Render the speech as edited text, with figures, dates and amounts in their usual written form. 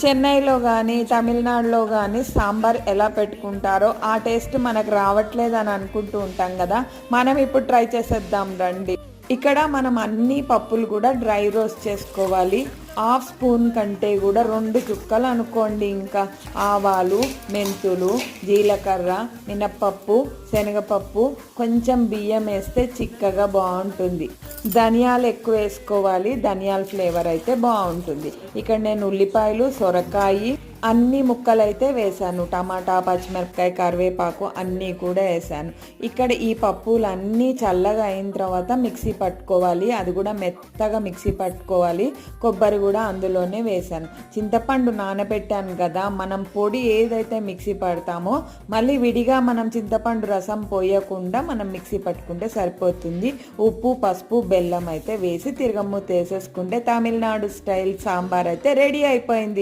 చెన్నైలో కానీ తమిళనాడులో కానీ సాంబార్ ఎలా పెట్టుకుంటారో ఆ టేస్ట్ మనకు రావట్లేదని అనుకుంటూ ఉంటాం కదా. మనం ఇప్పుడు ట్రై చేసేద్దాం రండి. ఇక్కడ మనం అన్ని పప్పులు కూడా డ్రై రోస్ట్ చేసుకోవాలి. హాఫ్ స్పూన్ కంటే కూడా 2 చుక్కలు అనుకోండి. ఇంకా ఆవాలు, మెంతులు, జీలకర్ర, మినప్పప్పు, శనగపప్పు, కొంచెం బియ్యం వేస్తే చిక్కగా బాగుంటుంది. ధనియాలు ఎక్కువ వేసుకోవాలి, ధనియాల ఫ్లేవర్ అయితే బాగుంటుంది. ఇక్కడ నేను ఉల్లిపాయలు, సొరకాయ అన్ని ముక్కలు అయితే వేసాను. టమాటా, పచ్చిమిరపకాయ, కరివేపాకు అన్నీ కూడా వేసాను. ఇక్కడ ఈ పప్పులు అన్నీ చల్లగా అయిన తర్వాత మిక్సీ పట్టుకోవాలి. అది కూడా మెత్తగా మిక్సీ పట్టుకోవాలి. కొబ్బరి కూడా అందులోనే వేసాను. చింతపండు నానబెట్టాను కదా, మనం పొడి ఏదైతే మిక్సీ పడతామో మళ్ళీ విడిగా మనం చింతపండు రసం పోయకుండా మనం మిక్సీ పట్టుకుంటే సరిపోతుంది. ఉప్పు, పసుపు, బెల్లం అయితే వేసి తిరగమూత వేసేసుకుంటే తమిళనాడు స్టైల్ సాంబార్ అయితే రెడీ అయిపోయింది.